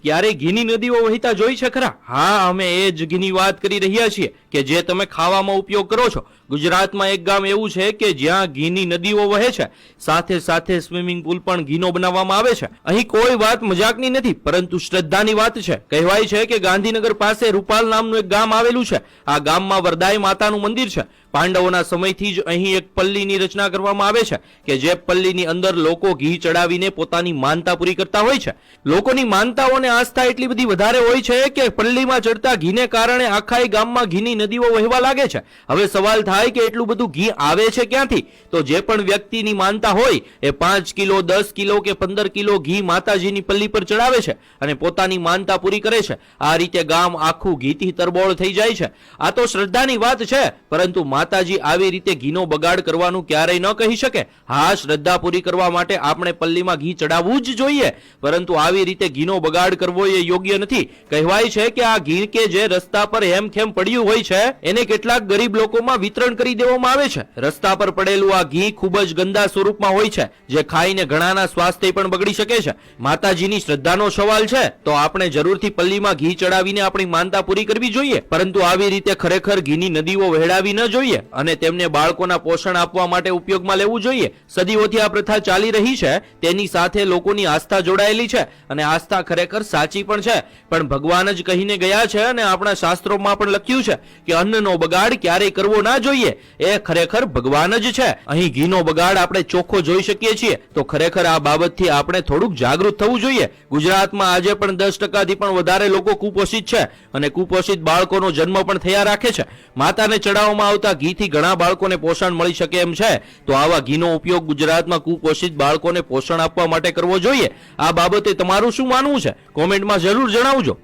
[SPEAKER 3] ક્યારે ઘીની નદીઓ વહેતા જોઈ છે ખરા? હા, અમે એ જ ઘીની વાત કરી રહ્યા છીએ કે જે તમે ખાવામાં ઉપયોગ કરો છો. ગુજરાતમાં એક ગામ એવું છે કે જ્યાં ઘીની નદીઓ વહે છે, સાથે સાથે સ્વિમિંગ પુલ પણ ઘીનો બનાવવામાં આવે છે. અહીં કોઈ વાત મજાકની નથી, પરંતુ શ્રદ્ધાની વાત છે. કહેવાય છે કે ગાંધીનગર પાસે રૂપાલ નામનું એક ગામ આવેલું છે. આ ગામમાં વરદાઈ માતાનું મંદિર છે. પાંડવોના સમયથી જ અહીં એક પલ્લીની રચના કરવામાં આવે છે કે જે પલ્લીની અંદર લોકો ઘી ચડાવીને પોતાની માનતા પૂરી કરતા હોય છે. લોકોની માનતાઓ અને આસ્થા એટલી બધી વધારે હોય છે કે પલ્લીમાં ચડતા ઘીને કારણે આખા ગામમાં ઘીની નદીઓ વહેવા લાગે છે. હવે સવાલ થાય કે એટલું બધું ઘી આવે છે ક્યાંથી? તો જે પણ વ્યક્તિની માનતા હોય એ 5 કિલો, 10 કિલો કે 15 કિલો ઘી માતાજીની પલ્લી પર ચડાવે છે અને પોતાની માનતા પૂરી કરે છે. આ રીતે ગામ આખું ઘીથી તરબોળ થઈ જાય છે. આ તો શ્રદ્ધાની વાત છે, પરંતુ માતાજી આવી રીતે ઘીનો બગાડ કરવાનું ક્યારેય ન કહી શકે. હા, શ્રદ્ધા પૂરી કરવા માટે આપણે પલ્લીમાં ઘી ચડાવવું જ જોઈએ, પરંતુ આવી રીતે ઘીનો બગાડ કરવો એ યોગ્ય નથી. કહેવાય છે કે આ ઘી કે જે રસ્તા પર હેમખેમ પડ્યું હોય છે એને કેટલાક ગરીબ લોકોમાં વિતરણ કરી દેવામાં આવે છે. રસ્તા પર પડેલું આ ઘી ખૂબ જ ગંદા સ્વરૂપમાં હોય છે, જે ખાઈને ઘણાના સ્વાસ્થ્ય પણ બગડી શકે છે. માતાજીની શ્રદ્ધાનો સવાલ છે તો આપણે જરૂરથી પલ્લીમાં ઘી ચડાવીને આપણી માનતા પૂરી કરવી જોઈએ, પરંતુ આવી રીતે ખરેખર ઘીની નદીઓ વહેડાવી ન જોઈએ અને તેમને બાળકોના પોષણ આપવા માટે ઉપયોગમાં લેવું જોઈએ. સદીઓથી આ પ્રથા ચાલી રહી છે, તેની સાથે લોકોની આસ્થા જોડાયેલી છે અને આસ્થા ખરેખર સાચી પણ છે. પણ ભગવાન જ કહીને ગયા છે અને આપણા શાસ્ત્રોમાં પણ લખ્યું છે કે અન્નનો બગાડ ક્યારેય કરવો ના જોઈએ. એ ખરેખર ભગવાન જ છે. અહીં ઘીનો બગાડ આપણે ચોખ્ખો જોઈ શકીએ છીએ, તો ખરેખર આ બાબતથી આપણે થોડુંક જાગૃત થવું જોઈએ. ગુજરાતમાં આજે પણ 10%થી પણ વધારે લોકો કુપોષિત છે અને કુપોષિત બાળકોનો જન્મ પણ થયા રાખે છે. માતાને ચડાવવામાં આવતા ઘીથી ઘણા બાળકોને પોષણ મળી શકે એમ છે, તો આવા ઘીનો ઉપયોગ ગુજરાતમાં કુપોષિત બાળકોને પોષણ આપવા માટે કરવો જોઈએ. આ બાબતે તમારું શું માનવું છે? કોમેન્ટમાં જરૂર જણાવજો.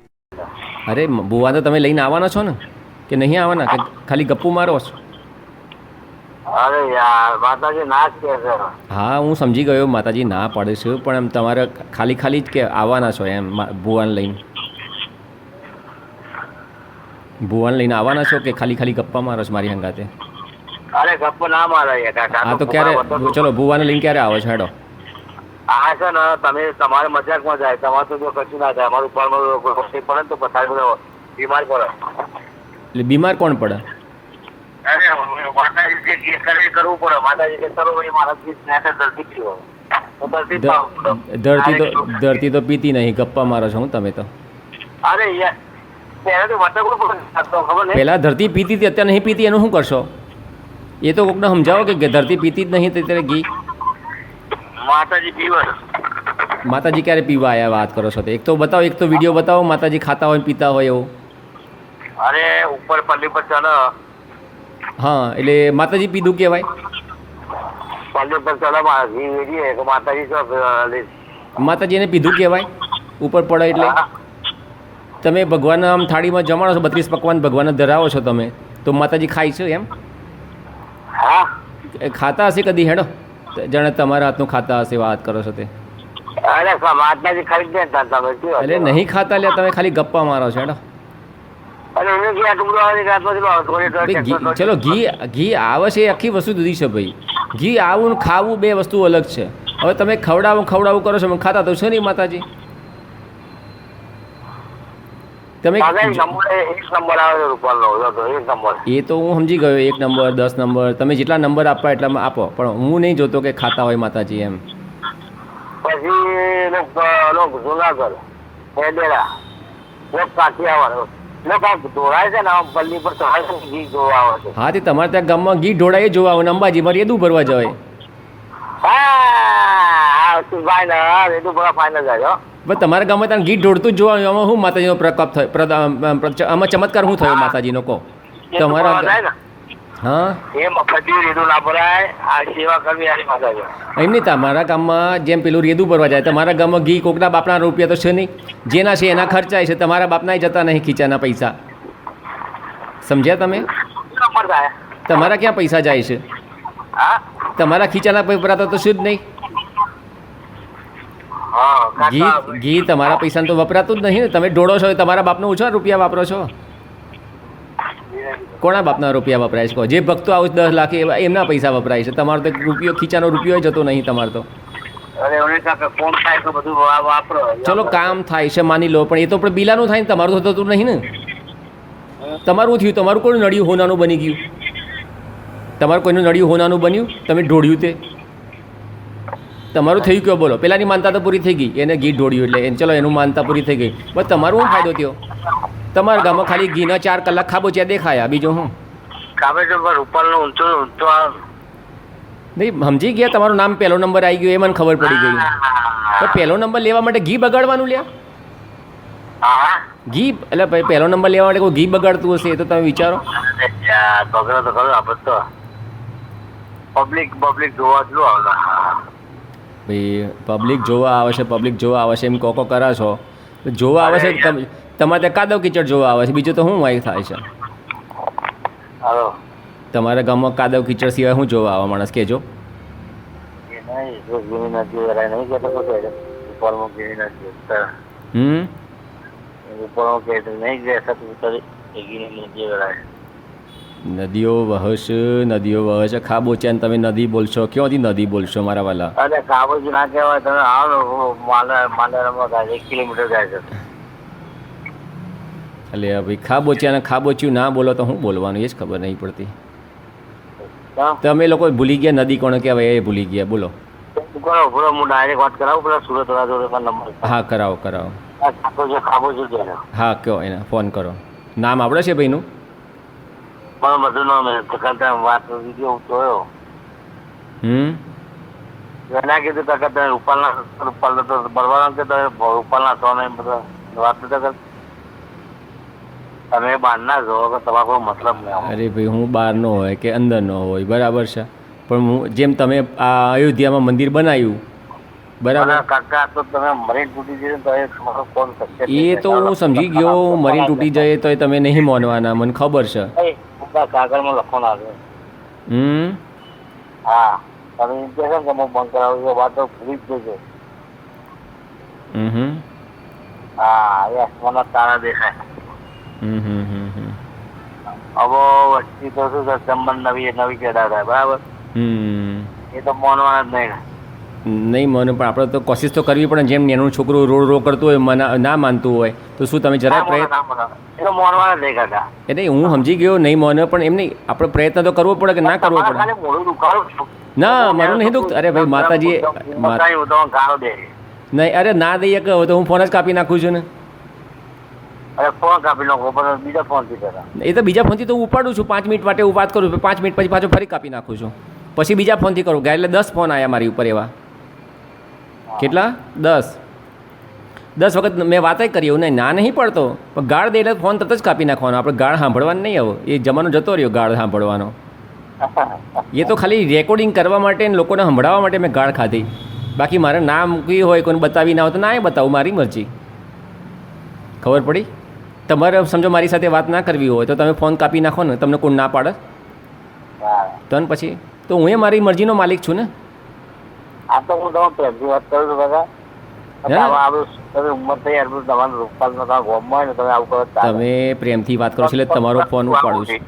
[SPEAKER 2] અરે બુવા તો તમે લઈને આવવાના છો ને કે નહીં આવવાના, કે ખાલી ગપ્પુ મારો છો?
[SPEAKER 1] અરે યાર, માતાજી ના જ કહે છે.
[SPEAKER 2] હા, હું સમજી ગયો માતાજી ના પાડે છે, પણ એમ તમારે ખાલી જ કે આવવાના છો એમ ભુવાને લઈને? ભુવાને લઈને આવવાના છો કે ખાલી ગપ્પા મારો છો મારી હંગાતે?
[SPEAKER 1] અરે ગપ્પો ના મારે કાકા.
[SPEAKER 2] હા તો ક્યારે, ચલો ભુવાને લઈને ક્યારે આવો છો? હેડો.
[SPEAKER 1] આ છે ને તમે તમારે મજાકમાં જાય, તમારે તો જો કશું ના થાય. અમારું ઉપર પડે તો પથારી બીમાર પડે.
[SPEAKER 2] એટલે બીમાર કોણ પડે?
[SPEAKER 1] અરે માતાજી જે કરે કરવું પડે. માતાજી કે ચલો ભાઈ મારા ધરતી પીવો તો ધરતી પાવ.
[SPEAKER 2] ધરતી તો પીતી નહીં, ગપ્પા મારો છો હું તમે તો.
[SPEAKER 1] અરે યાર, પહેલા તો વટકડું પડે ખબર નહીં.
[SPEAKER 2] પહેલા ધરતી પીતી હતી, અત્યારે નહીં પીતી, એનું શું કરશો? એ તો કોકને સમજાવો કે ધરતી પીતી જ નહીં ત્યારે ઘી.
[SPEAKER 1] માતાજી પીવે.
[SPEAKER 2] માતાજી ક્યારે પીવા આવ્યા વાત કરો છો? એક તો બતાવો, એક તો વિડીયો બતાવો માતાજી ખાતા હોય પીતા હોય એવું.
[SPEAKER 1] અરે ઉપર પલ્લી પર ચાલે.
[SPEAKER 2] હા, એટલે માતાજી પીધું કહેવાય?
[SPEAKER 1] પલ્લી પર ચાલે ઘી વેરીએ તો માતાજી શું?
[SPEAKER 2] માતાજી એને પીધું કહેવાય ઉપર પડે એટલે? તમે ભગવાનના આમ થાળીમાં જમાડો છો, 32 પકવાન ભગવાનને ધરાવો છો તમે, તો માતાજી ખાય છે એમ?
[SPEAKER 1] હા,
[SPEAKER 2] ખાતા હશે કદી? હેડો, જાણે તમારા હાથનું ખાતા હશે વાત કરો છો તે.
[SPEAKER 1] અરે માતાજી ખરીદ દે તમે.
[SPEAKER 2] એટલે નહીં ખાતા, લે તમે ખાલી ગપ્પા મારો છો. હેડો. ચલો, ઘી આવે છે એ આખી વસ્તુ જુદી છે ભાઈ. ઘી આવું ને ખાવું બે વસ્તુ અલગ છે. હવે તમે ખવડાવું કરો છો, ખાતા તો છો નહીં માતાજી. તમે એ તો હું સમજી ગયો, 1 નંબર 10 નંબર તમે જેટલા નંબર આપવા એટલામાં આપો, પણ હું નહીં જોતો કે ખાતા હોય માતાજી એમ.
[SPEAKER 1] પછી જુનાગઢ કાઠિયાવાડ ઢોળાય છે ને પલ્લી પર ચઢાય છે, ઘી જોવા આવે છે.
[SPEAKER 2] હા, તે તમારે ત્યાં ગામમાં ઘી ઢોળાય જોવા આવે ને અંબાજીમાં રેદું ભરવા જવાય.
[SPEAKER 1] હા, રેદું ભરવા ફાઇનલ જાય.
[SPEAKER 2] બસ તમારા ગામમાં ત્યાં ઘી ઢોળતું જ જોવા આવ્યું. આમાં શું માતાજીનો પ્રકોપ થયો? આમાં ચમત્કાર શું થયો માતાજીનો કહો તમારા? હા,
[SPEAKER 1] એ મફતી રેદું ના ભરાય. આ સેવા કરવી આ માતાજી.
[SPEAKER 2] એમ નહીં, તમારા ગામમાં જેમ પેલું રેદું ભરવા જાય, તમારા ગામમાં ઘી કોકના બાપના રૂપિયા તો છે નહીં, જેના છે એના ખર્ચાય છે, તમારા બાપના જતા નહીં ખીચાના પૈસા. સમજ્યા તમે? તમારા ક્યાં પૈસા જાય છે? તમારા ખીચાના વપરાતા તો શું જ નહીં. ઘી તમારા પૈસા તો વપરાતું જ નહીં ને. તમે ઢોળો છો, તમારા બાપનો ઓછા રૂપિયા વાપરો છો. કોના બાપના રૂપિયા વપરાય છે? જે ભક્તો આવું 10 લાખ એમના પૈસા વપરાય છે. તમારો તો રૂપિયો, ખીચાનો રૂપિયો જતો નહીં તમારો તો. ચલો, કામ થાય છે માની લો, પણ એ તો પણ બિલાનું થાય ને, તમારું તો થતું નહીં ને. તમારું થયું, તમારું કોઈ નળિયું હોનાનું બની ગયું, તમારું કોઈનું નળિયું હોનાનું બન્યું, તમે ઢોળ્યું તે તમારું થયું. કયો બોલો? પેલાની માનતા તો પૂરી થઈ ગઈ, એને ઘી ઢોળ્યું એટલે ચલો એનું માનતા પૂરી થઈ ગઈ. બસ તમારું શું ફાયદો થયો? તમારા ગામમાં ખાલી ઘીના 4 કલાક ખાબોચિયા દેખાયા, બીજું શું? નહીં સમજી ગયા? તમારું નામ પહેલો નંબર આવી ગયો એ મને ખબર પડી ગઈ. તો પહેલો નંબર લેવા માટે ઘી બગાડવાનું લ્યા? ઘી એટલે ભાઈ પહેલો નંબર લેવા માટે કોઈ ઘી બગાડતું હશે એ તો તમે વિચારો.
[SPEAKER 1] પબ્લિક જોવા જ
[SPEAKER 2] ભાઈ પબ્લિક જોવા આવે છે, પબ્લિક જોવા આવે છે એમ કોકો કરો છો. જોવા આવે છે તમારે ત્યાં કાદવ કીચડ જોવા આવે છે, બીજું તો શું વાય થાય છે? તમારા ગામમાં કાદવ કીચડ સિવાય શું જોવા આવા માણસ કહેજો?
[SPEAKER 1] એ નહીં જો ગીની નદી વરાય નહીં કહેતો કે ઉપરમાં ગીની નદી ઉત્તર ઉપરમાં કે નહીં ગયા ઉત્તર એ ગીની નદી વરાય.
[SPEAKER 2] નદીઓ વહશે, નદીઓ વહશે. ખાબોચિયા તમે નદી બોલશો, ક્યાંથી નદી બોલશો મારા વાલા?
[SPEAKER 1] અરે કાબોજી ના કહેવાય, તમે આવો માલેરામાં જાય 1 કિલોમીટર જાય છે.
[SPEAKER 2] એટલે ભાઈ ખાબોચિયાને ખાબોચ્યું ના બોલો તો હું બોલવાનું એ જ ખબર નહીં પડતી. તમે લોકો ભૂલી ગયા નદી કોને કહેવાય એ ભૂલી ગયા. બોલો.
[SPEAKER 1] કરો બોલો, હું ડાયરેક્ટ વાત કરાવું પેલા સુરત વાળા જોડે નંબર.
[SPEAKER 2] હા કરાવો કરાવો.
[SPEAKER 1] ખાબોજી છે.
[SPEAKER 2] હા કહો એને ફોન કરો. નામ આવડે છે ભાઈનું?
[SPEAKER 1] પણ બધું નામ વાત વિડીયો જોયો. એના કીધું કે તમે રૂપાલના તો બરવાના કે તમે રૂપાલના છો ને બધા વાત નથી કરતા. તમે બહારના છો કે તમારો કોઈ મતલબ નહીં.
[SPEAKER 2] અરે ભાઈ હું બહારનો હોય કે અંદરનો હોય બરાબર છે, પણ હું જેમ તમે આ અયોધ્યામાં મંદિર બનાવ્યું બરાબર,
[SPEAKER 1] કાકા તો તમે મરીન તૂટી જશે તો તમારો ફોન શક્ય
[SPEAKER 2] એ તો હું સમજી ગયો. મરીન તૂટી જાય તો તમે નહીં માનવાના, મને ખબર છે.
[SPEAKER 1] કાગળમાં લખવાનું આવ્યું. હા તમે એમ કહેશો ને કે હું બંધ કરાવું છું વાત તો ફ્રી જ જજો. હા એ આસમાનના તારા દેખાય. હવે વસ્તી તો શું છે, સંબંધ નવી પેદા થાય બરાબર. એ તો માનવાના જ નહીં.
[SPEAKER 2] નહીં માનું પણ આપણે તો કોશિશ તો કરવી પડે. જેમ નાનું છોકરું રોડ રો કરતું હોય, ના માનતું હોય તો શું તમે જરાય પ્રયત્ન?
[SPEAKER 1] એ તો માનવાના જ નહીં કાકા.
[SPEAKER 2] એટલે હું સમજી ગયો નહીં માને, પણ એમ નહીં આપણે પ્રયત્ન તો કરવો પડે કે ના કરવો પડે? ના મારું નહીં દુખતું. અરે ભાઈ માતાજી નહીં, અરે ના દઈએ કે તો હું ફોન જ કાપી નાખું છું ને.
[SPEAKER 1] અરે ફોન કાપી નાખો પણ બીજા ફોનથી કરા.
[SPEAKER 2] એ તો બીજા ફોનથી તો હું ઉપાડું છું. 5 મિનિટ માટે હું વાત કરું છું, 5 મિનિટ પછી પાછો ફરી કાપી નાખું છું, પછી બીજા ફોનથી કરું. એટલે 10 ફોન આવ્યા મારી ઉપર એવા. કેટલા? 10 વખત મેં વાતય કરી. એવું નહીં ના નહીં પડતો, પણ ગાળ દે એટલે ફોન તરત જ કાપી નાખવાનો. આપણે ગાળ સાંભળવાનું નહીં. હવે એ જમાનો જતો રહ્યો ગાળ સાંભળવાનો. એ તો ખાલી રેકોર્ડિંગ કરવા માટે ને લોકોને સંભળાવવા માટે મેં ગાળ ખાધી. બાકી મારે ના મૂકવી હોય, કોઈને બતાવી ના હોય તો ના એ બતાવું, મારી મરજી. ખબર પડી? તમારે સમજો મારી સાથે વાત ના કરવી હોય તો તમે ફોન કાપી નાખો ને, તમને કોણ ના પાડે? તો પછી તો હું એ મારી મરજીનો માલિક છું ને.
[SPEAKER 1] આ તો હું તમે પ્રેમથી વાત કરું છું કાકા. તમે ઉંમર થઈ યાર, તમારું રૂપાલમાં તમારા ગામમાં હોય ને તમે આવું કરો.
[SPEAKER 2] તમે પ્રેમથી વાત કરો છો એટલે તમારો ફોન ઉપાડું છું.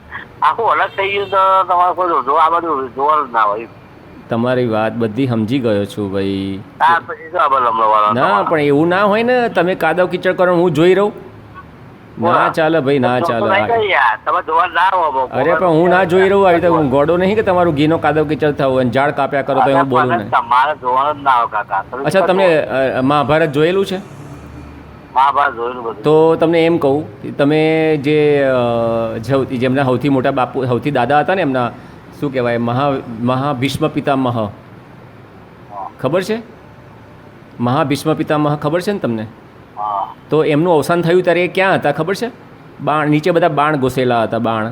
[SPEAKER 1] આખું અલગ થઈ ગયું તો તમારે કોઈ આ બધું જોવાનું ના હોય.
[SPEAKER 2] તમારી વાત બધી સમજી ગયો છું ભાઈ.
[SPEAKER 1] પછી શું આ લમણવાળા?
[SPEAKER 2] ના પણ એવું ના હોય ને, તમે કાદવ કીચડ કરો હું જોઈ રહું. ના ચાલે ભાઈ, ના ચાલે.
[SPEAKER 1] તમે જોવા ના આવો.
[SPEAKER 2] અરે પણ હું ના જોઈ રહું આવી રીતે. હું ગોડો નહીં કે તમારું ઘીનો કાદવ કીચડ થવું અને ઝાડ કાપ્યા કરો તો હું બોલું નહીં.
[SPEAKER 1] તમારે જોવાનું જ ના આવે કાકા.
[SPEAKER 2] અચ્છા તમને મહાભારત જોયેલું છે?
[SPEAKER 1] મહાભારત જોયેલું બધું.
[SPEAKER 2] તો તમને એમ કહું, તમે જે જેમના સૌથી મોટા બાપુ, સૌથી દાદા હતા ને, એમના શું કહેવાય, મહાભીષ્મ પિતામહ ખબર છે? મહાભીષ્મ પિતામહ ખબર છે ને તમને? તો એમનું અવસાન થયું ત્યારે એ ક્યાં હતા ખબર છે? બાણ નીચે બધા બાણ ઘૂસેલા હતા. બાણ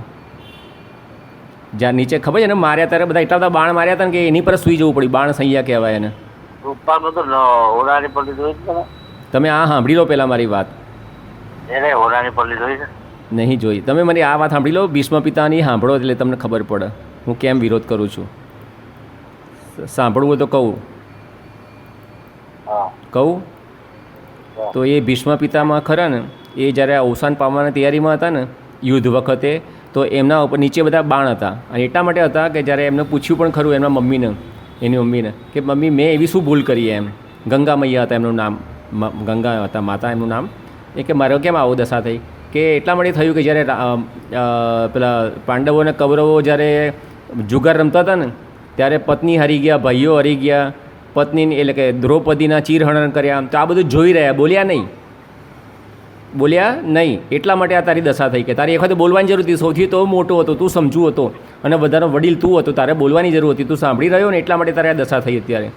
[SPEAKER 2] જ્યાં નીચે ખબર છે ને માર્યા ત્યારે બધા એટલા બધા બાણ માર્યા હતા ને કે એની પર સૂઈ જવું પડ્યું. બાણ સૈયા કહેવાય એને. તમે આ સાંભળી લો પહેલાં મારી વાત. નહીં જોઈ તમે મારી આ વાત સાંભળી લો. ભીષ્મ પિતાની સાંભળો એટલે તમને ખબર પડે હું કેમ વિરોધ કરું છું. સાંભળવું તો કહું. તો એ ભીષ્મ પિતામાં ખરા ને, એ જ્યારે અવસાન પામવાની તૈયારીમાં હતા ને યુદ્ધ વખતે, તો એમના ઉપર નીચે બધા બાણ હતા. અને એટલા માટે હતા કે જ્યારે એમને પૂછ્યું પણ ખરું એમના મમ્મીને, એની મમ્મીને, કે મમ્મી મેં એવી શું ભૂલ કરી એમ. ગંગા મૈયા હતા એમનું નામ, ગંગા હતા માતા એમનું નામ. એ કે મારે કેમ આવું દશા થઈ? કે એટલા માટે થયું કે જ્યારે પેલા પાંડવો અને કૌરવો જ્યારે જુગાર રમતા હતા ને, ત્યારે પત્ની હારી ગયા, ભાઈઓ હારી ગયા, પત્નીની એટલે કે દ્રૌપદીના ચીરહરણ કર્યા. તો આ બધું જોઈ રહ્યા, બોલ્યા નહીં. એટલા માટે આ તારી દશા થઈ. કે તારી એક વખત બોલવાની જરૂર હતી. સૌથી તો મોટો હતો, તું સમજુ હતો અને વધારે વડીલ તું હતો, તારે બોલવાની જરૂર હતી. તું સાંભળી રહ્યો ને એટલા માટે તારે આ દશા થઈ અત્યારે.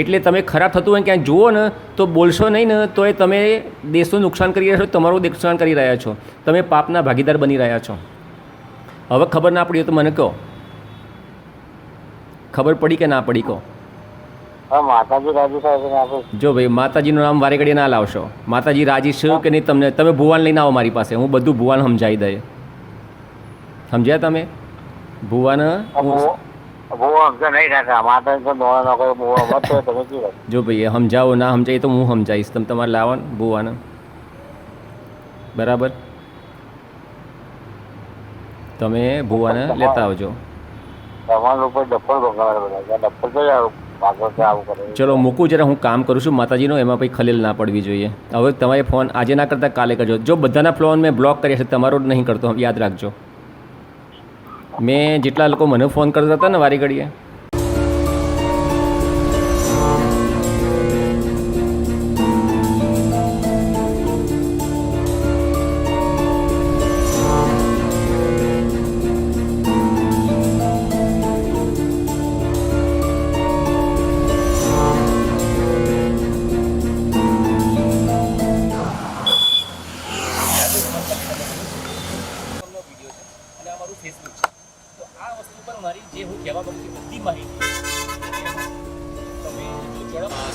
[SPEAKER 2] એટલે તમે ખરાબ થતું હોય ક્યાંય જુઓ ને તો બોલશો નહીં ને તો એ તમે દેશનું નુકસાન કરી રહ્યા છો, તમારું નુકસાન કરી રહ્યા છો. તમે પાપના ભાગીદાર બની રહ્યા છો. હવે ખબર ના પડી તો મને કહો, ખબર પડી કે ના પડી કહો?
[SPEAKER 1] માતાજી રાજી થાય.
[SPEAKER 2] જો ભાઈ માતાજીનું નામ વારે ઘડીએ ના લાવશો. માતાજી રાજી છે કે નહીં તમને, તમે ભુવાન લઈને આવો મારી પાસે, હું બધું ભુવાન સમજાવી દઈએ. સમજ્યા તમે? ભુવાને
[SPEAKER 1] બહુ સમજો નહીં કાકા માતા તો દોડા નો કોઈ બહુ સમજતો તમે શું કરો?
[SPEAKER 2] જો ભાઈ એ સમજાવો ના સમજાય તો હું સમજાવીશ. તમે તમારે લાવો ને ભુવાને, બરાબર? તમે ભુવાને લેતા આવજો.
[SPEAKER 1] તમારા ઉપર ડફર બગાડે બધા ડફર તો ભાગો છે આવું કરે.
[SPEAKER 2] ચલો મૂકું જરા, હું કામ કરું છું માતાજીનો, એમાં પછી ખલેલ ના પડવી જોઈએ. હવે તમારે ફોન આજે ના કરતા કાલે કરજો. જો બધાના ફોન મેં બ્લોક કર્યા છે, તમારો જ નહીં કરતો, યાદ રાખજો. મેં જેટલા લોકો મને ફોન કરતા હતા ને વારી ઘડીએ,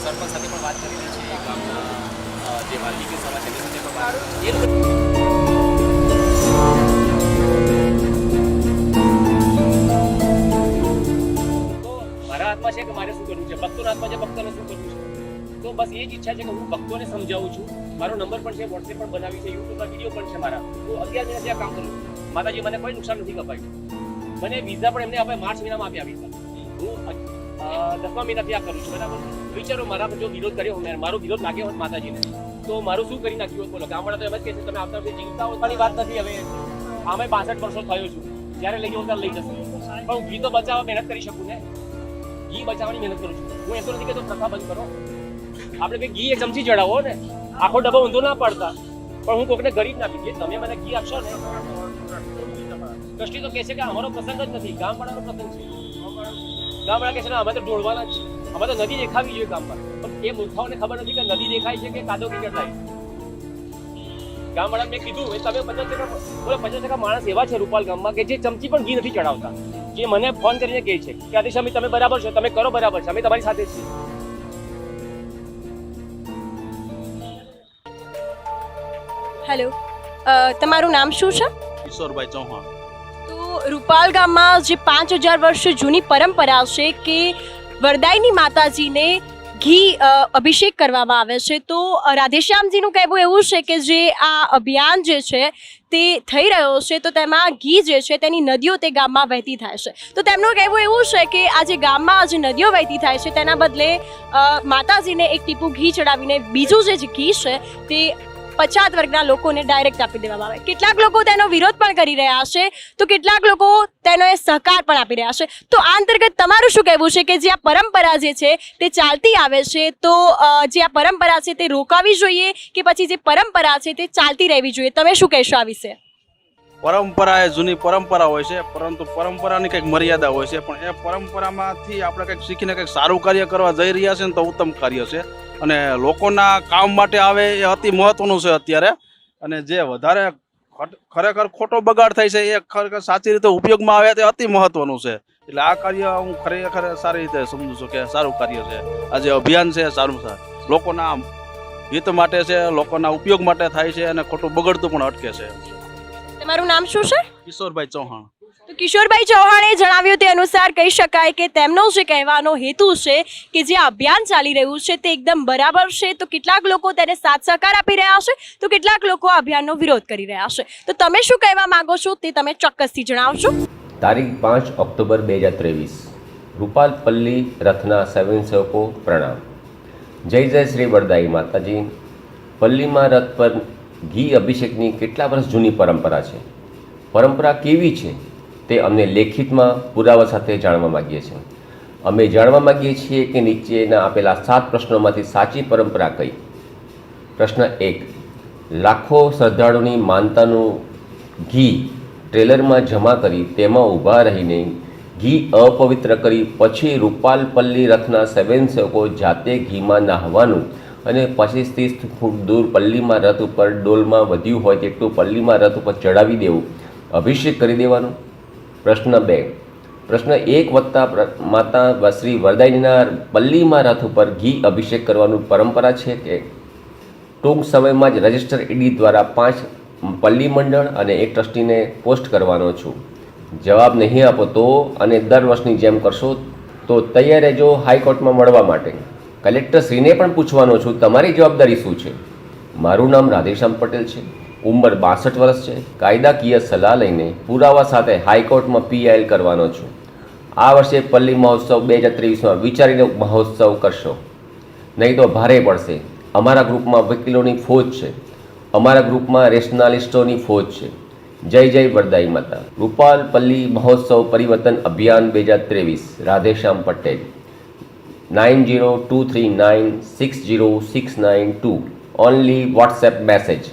[SPEAKER 2] સરપંચ સાથે પણ વાત કરેલી છે, ગામના જે વાલ્મીકી સભા છે તેની સાથે પણ વાત કરેલી છે. તો મારા હાથમાં છે કે મારે શું કરવું છે, ભક્તોના હાથમાં છે ભક્તોને શું કરવું છે. તો બસ એ જ ઈચ્છા છે કે હું ભક્તોને સમજાવું છું. મારો નંબર પણ છે, વોટ્સએપ પણ બનાવી છે, યુટ્યુબમાં વિડીયો પણ છે મારા. હું 11 મહિના ત્યાં કામ કરું છું. માતાજી મને કોઈ નુકસાન નથી કપાયું. મને વિઝા પણ એમને આપણે માર્ચ મહિનામાં આપ્યા વિઝા. હું 10મા મહિનાથી આ કરું છું, બરાબર? વિચારો મારા પર જો વિરોધ કર્યો, મારો વિરોધ લાગ્યો હોત માતાજીને તો મારું શું કરી નાખ્યું હોત? બોલો. ગામવાળા તો એમ જ કહે છે તમે આવતા વર્ષે જીવતા હો. મારી વાત નથી. હવે આમે 65 વર્ષો થયો છું. જ્યારે લઈ જવું ત્યારે લઈ જશે, પણ હું ઘી તો બચાવવા મહેનત કરી શકું ને. ઘી બચાવવાની મહેનત કરું છું. હું એમ તો નથી કહેતો પ્રથા બંધ કરો. આપણે ભાઈ ઘી એક ચમચી ચડાવો ને, આખો ડબ્બો ઊંધો ના પડતા. પણ હું કોકને ગરીબ ના આપી. તમે મને ઘી આપશો ને, ટ્રસ્ટી તો કહે છે કે અમારો પ્રસંગ જ નથી, ગામવાળાનો પ્રસંગ છે. ગામવાળા કહે છે ને અમે તો ઢોળવાના જ છે, અમે તો નદી દેખાવી જોઈએ ગામમાં. પણ એ મૂર્ખાઓને ખબર નથી કે નદી દેખાય છે કે કાદો ક્રિકેટ થાય. ગામવાળા મેં કીધું એ તમે 50% માણસ એવા છે રૂપાલ ગામમાં કે જે ચમચી પણ ઘી નથી ચડાવતા. જે મને ફોન કરીને કહે છે કે આદિશ અમે તમે બરાબર છો, તમે કરો બરાબર છે, અમે તમારી સાથે છીએ.
[SPEAKER 4] હેલો, તમારું નામ શું છે?
[SPEAKER 5] કિશોરભાઈ ચૌહાણ.
[SPEAKER 4] તો રૂપાલ ગામમાં જે 5000 વર્ષ જૂની પરંપરા છે કે વરદાયની માતાજીને ઘી અભિષેક કરવામાં આવે છે. તો રાધેશ્યામજીનું કહેવું એવું છે કે જે આ અભિયાન જે છે તે થઈ રહ્યો છે તો તેમાં ઘી જે છે તેની નદીઓ તે ગામમાં વહેતી થાય છે. તો તેમનું કહેવું એવું છે કે આ જે ગામમાં જે નદીઓ વહેતી થાય છે તેના બદલે માતાજીને એક ટીપું ઘી ચડાવીને બીજું જે ઘી છે તે પછાત વર્ગના લોકોને ડાયરેક્ટ આપી દેવામાં આવે. કેટલાક લોકો તેનો વિરોધ પણ કરી રહ્યા છે, તો કેટલાક લોકો તેનો એ સહકાર પણ આપી રહ્યા છે. તો આ અંતર્ગત તમારું શું કહેવું છે કે જે આ પરંપરા જે છે તે ચાલતી આવે છે, તો જે આ પરંપરા છે તે રોકાવી જોઈએ કે પછી જે પરંપરા છે તે ચાલતી રહેવી જોઈએ? તમે શું કહેશો આ વિશે?
[SPEAKER 5] પરંપરા એ જૂની પરંપરા હોય છે, પરંતુ પરંપરાની કંઈક મર્યાદા હોય છે. પણ એ પરંપરામાંથી આપણે કંઈક શીખીને કંઈક સારું કાર્ય કરવા જઈ રહ્યા છે ને તો ઉત્તમ કાર્ય છે. અને લોકોના કામ માટે આવે એ અતિ મહત્વનું છે અત્યારે. અને જે વધારે ખરેખર ખોટો બગાડ થાય છે એ ખરેખર સાચી રીતે ઉપયોગમાં આવે તે અતિ મહત્વનું છે. એટલે આ કાર્ય હું ખરેખર સારી રીતે સમજુ છું કે સારું કાર્ય છે. આ જે અભિયાન છે સારું છે, લોકોના હિત માટે છે, લોકોના ઉપયોગ માટે થાય છે અને ખોટું બગડતું પણ અટકે છે.
[SPEAKER 4] તમારું નામ શું છે?
[SPEAKER 5] કિશોરભાઈ ચૌહાણ.
[SPEAKER 4] તો કિશોરભાઈ ચૌહાણે જણાવ્યું તે અનુસાર કહી શકાય કે તેમનો જે કહેવાનો હેતુ છે કે જે અભિયાન ચાલી રહ્યું છે તે એકદમ બરાબર છે. તો કેટલાક લોકો તેને સાથ સહકાર આપી રહ્યા છે, તો કેટલાક લોકો આ અભિયાનનો વિરોધ કરી રહ્યા છે. તો તમે શું કહેવા માંગો છો તે તમે ચોક્કસથી જણાવશો.
[SPEAKER 2] તારીખ 5 ઓક્ટોબર 2023 રૂપાલપલ્લી રથના સ્વયંસેવકો પ્રણામ. જય જય શ્રી વરદાઈ માતાજી. પલ્લીમાં રથ પર ઘી અભિષેકની કેટલા વર્ષ જૂની પરંપરા છે. પરંપરા કેવી છે તે અમને લેખિતમાં પુરાવા સાથે જાણવા માગીએ છીએ. અમે જાણવા માગીએ છીએ કે નીચેના આપેલા 7 પ્રશ્નોમાંથી સાચી પરંપરા કઈ? પ્રશ્ન 1. લાખો શ્રદ્ધાળુની માનતાનું ઘી ટ્રેલરમાં જમા કરી તેમાં ઊભા રહીને ઘી અપવિત્ર કરી પછી રૂપાલપલ્લી રથના સ્વયંસેવકો જાતે ઘીમાં નાહવાનું અને 25-30 ફૂટ દૂર પલ્લીમાં રથ ઉપર ડોલમાં વધ્યું હોય તેટલું પલ્લીમાં રથ ઉપર ચડાવી દેવું, અભિષેક કરી દેવાનું. પ્રશ્ન 2. પ્રશ્ન 1 વત્તા માતા શ્રી વરદાયીના પલ્લીમાં રથ ઉપર ઘી અભિષેક કરવાનું પરંપરા છે કે ટૂંક સમયમાં જ રજિસ્ટર ઈડી દ્વારા 5 પલ્લી મંડળ અને 1 ટ્રસ્ટીને પોસ્ટ કરવાનો છું. જવાબ નહીં આપો તો અને દર વર્ષની જેમ કરશો તો તૈયાર રહેજો હાઈકોર્ટમાં મળવા માટે. કલેક્ટરશ્રીને પણ પૂછવાનો છું તમારી જવાબદારી શું છે. મારું નામ રાધેશ્યામ પટેલ છે, ઉંમર 62 વર્ષ છે. કાયદાકીય સલાહ લઈને પુરાવા સાથે હાઈકોર્ટમાં PIL કરવાનો છું. આ વર્ષે પલ્લી મહોત્સવ 2023માં વિચારીને મહોત્સવ કરશો, નહીં તો ભારે પડશે. અમારા ગ્રુપમાં વકીલોની ફોજ છે, અમારા ગ્રુપમાં રેશનાલિસ્ટોની ફોજ છે. જય જય વરદાઈ માતા. રૂપાલ પલ્લી મહોત્સવ પરિવર્તન અભિયાન 2023, Radheshyam Patel. 9023960692 only WhatsApp message.